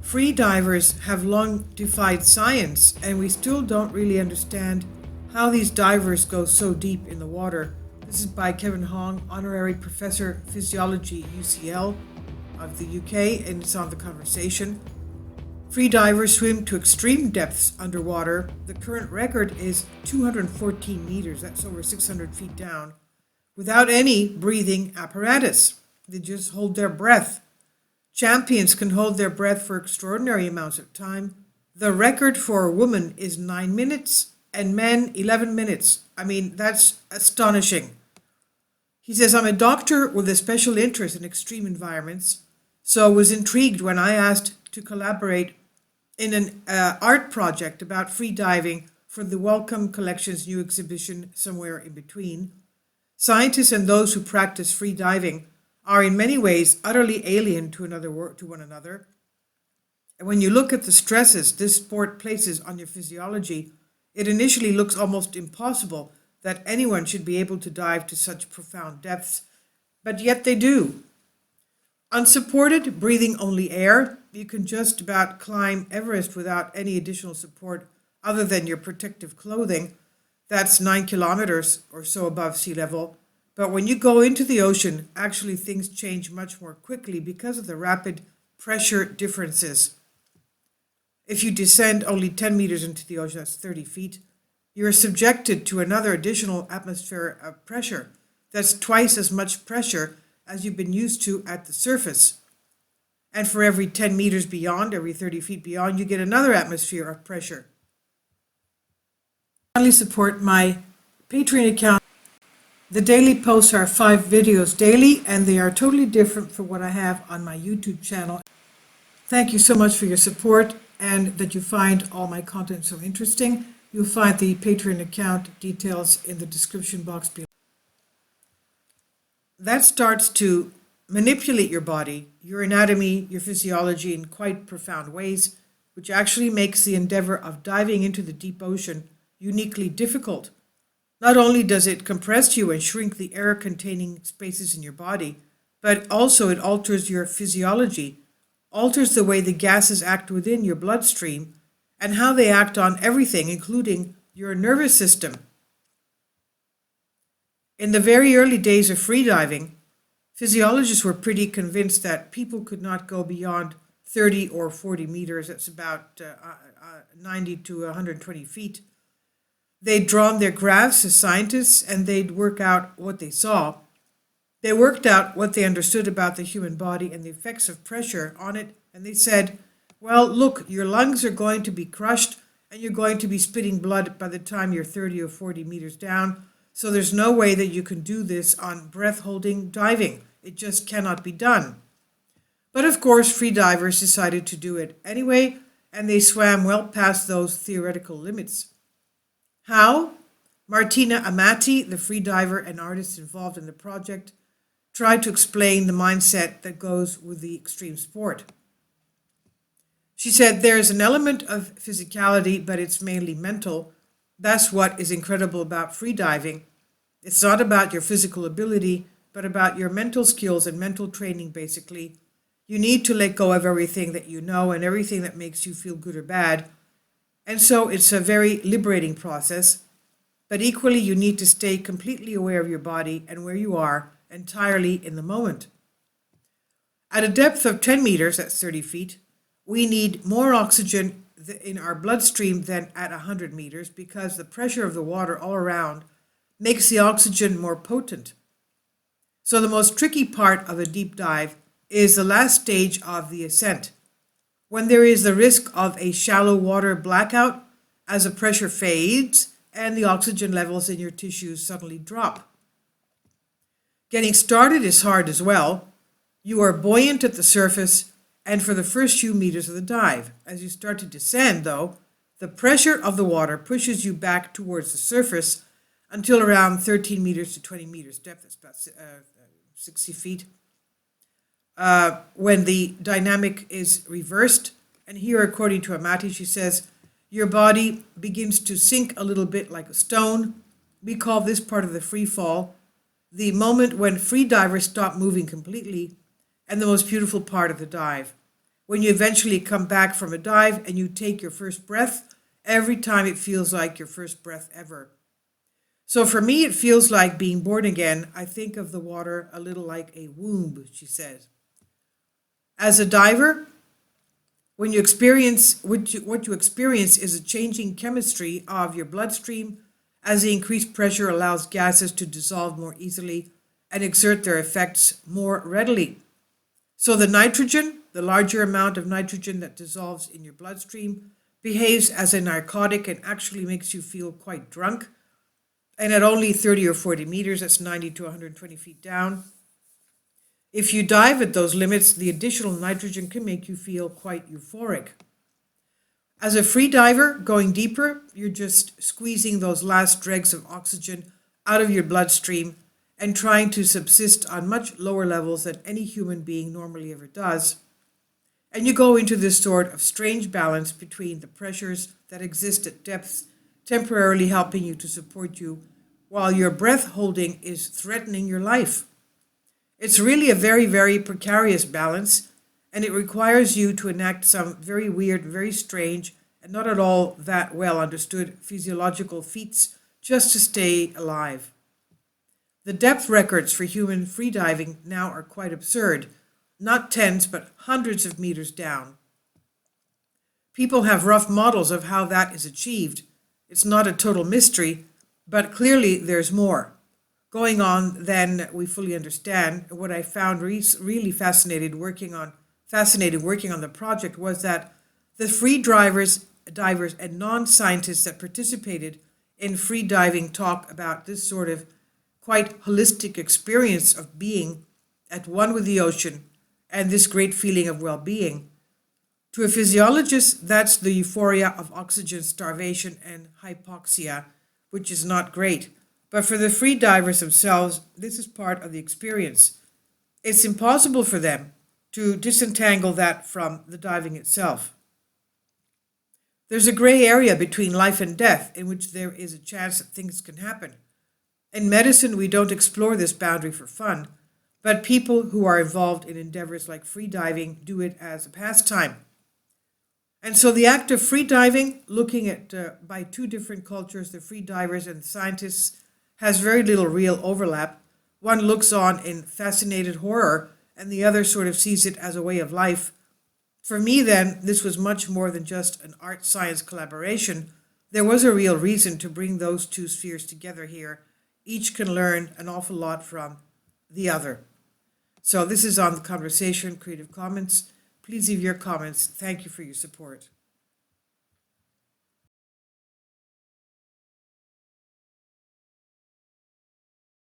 Free divers have long defied science, and we still don't really understand how these divers go so deep in the water. This is by Kevin Hong, Honorary Professor Physiology UCL of the UK, and it's on The Conversation. Free divers swim to extreme depths underwater. The current record is 214 meters, that's over 600 feet down, without any breathing apparatus. They just hold their breath. Champions can hold their breath for extraordinary amounts of time. The record for a woman is 9 minutes and men 11 minutes. I mean, that's astonishing. He says, I'm a doctor with a special interest in extreme environments, so was intrigued when I asked to collaborate in an art project about free diving for the Wellcome Collection's new exhibition, Somewhere in Between. Scientists and those who practice free diving are in many ways utterly alien to one another. And when you look at the stresses this sport places on your physiology, it initially looks almost impossible that anyone should be able to dive to such profound depths, but yet they do. Unsupported, breathing only air, you can just about climb Everest without any additional support other than your protective clothing. That's 9 kilometers or so above sea level. But when you go into the ocean, actually things change much more quickly because of the rapid pressure differences. If you descend only 10 meters into the ocean, that's 30 feet, you're subjected to another additional atmosphere of pressure. That's twice as much pressure as you've been used to at the surface. And for every 10 meters beyond, every 30 feet beyond, you get another atmosphere of pressure. Finally, support my Patreon account. The daily posts are 5 videos daily, and they are totally different from what I have on my YouTube channel. Thank you so much for your support and that you find all my content so interesting. You'll find the Patreon account details in the description box below. That starts to manipulate your body, your anatomy, your physiology in quite profound ways, which actually makes the endeavor of diving into the deep ocean uniquely difficult. Not only does it compress you and shrink the air-containing spaces in your body, but also it alters your physiology, alters the way the gases act within your bloodstream, and how they act on everything, including your nervous system. In the very early days of freediving, physiologists were pretty convinced that people could not go beyond 30 or 40 meters, that's about 90 to 120 feet. They'd drawn their graphs as scientists, and they'd work out what they saw. They worked out what they understood about the human body and the effects of pressure on it, and they said, well, look, your lungs are going to be crushed, and you're going to be spitting blood by the time you're 30 or 40 meters down, so there's no way that you can do this on breath-holding diving. It just cannot be done. But of course, free divers decided to do it anyway, and they swam well past those theoretical limits. How? Martina Amati, the free diver and artist involved in the project, tried to explain the mindset that goes with the extreme sport. She said there's an element of physicality, but it's mainly mental. That's what is incredible about free diving. It's not about your physical ability, but about your mental skills and mental training, basically. You need to let go of everything that you know and everything that makes you feel good or bad. And so it's a very liberating process, but equally you need to stay completely aware of your body and where you are, entirely in the moment. At a depth of 10 meters, that's 30 feet, we need more oxygen in our bloodstream than at 100 meters because the pressure of the water all around makes the oxygen more potent. So the most tricky part of a deep dive is the last stage of the ascent, when there is the risk of a shallow water blackout as the pressure fades and the oxygen levels in your tissues suddenly drop. Getting started is hard as well. You are buoyant at the surface and for the first few meters of the dive. As you start to descend, though, the pressure of the water pushes you back towards the surface until around 13 meters to 20 meters depth, that's about 60 feet. When the dynamic is reversed, and here according to Amati, she says, your body begins to sink a little bit like a stone. We call this part of the free fall the moment when free divers stop moving completely and the most beautiful part of the dive. when you eventually come back from a dive and you take your first breath, every time it feels like your first breath ever. So for me, it feels like being born again. I think of the water a little like a womb, she says. As a diver, when you experience what you experience is a changing chemistry of your bloodstream as the increased pressure allows gases to dissolve more easily and exert their effects more readily. So the nitrogen, the larger amount of nitrogen that dissolves in your bloodstream, behaves as a narcotic and actually makes you feel quite drunk. And at only 30 or 40 meters, that's 90 to 120 feet down, if you dive at those limits, the additional nitrogen can make you feel quite euphoric. As a free diver, going deeper, you're just squeezing those last dregs of oxygen out of your bloodstream and trying to subsist on much lower levels than any human being normally ever does. And you go into this sort of strange balance between the pressures that exist at depths, temporarily helping you to support you, while your breath holding is threatening your life. It's really a very, very precarious balance, and it requires you to enact some very weird, very strange, and not at all that well understood physiological feats just to stay alive. The depth records for human freediving now are quite absurd, not tens but hundreds of meters down. People have rough models of how that is achieved. It's not a total mystery, but clearly there's more going on than we fully understand. What I found really fascinating working on the project was that the free divers and non-scientists that participated in free diving talk about this sort of quite holistic experience of being at one with the ocean and this great feeling of well-being. To a physiologist, that's the euphoria of oxygen starvation and hypoxia, which is not great. But for the free divers themselves, this is part of the experience. It's impossible for them to disentangle that from the diving itself. There's a gray area between life and death in which there is a chance that things can happen. In medicine, we don't explore this boundary for fun, but people who are involved in endeavors like free diving do it as a pastime. And so the act of free diving, looking at by two different cultures, the free divers and the scientists, has very little real overlap. One looks on in fascinated horror, and the other sort of sees it as a way of life. For me, then, this was much more than just an art-science collaboration. There was a real reason to bring those two spheres together here. Each can learn an awful lot from the other. So this is on the conversation, Creative Commons. Please leave your comments. Thank you for your support.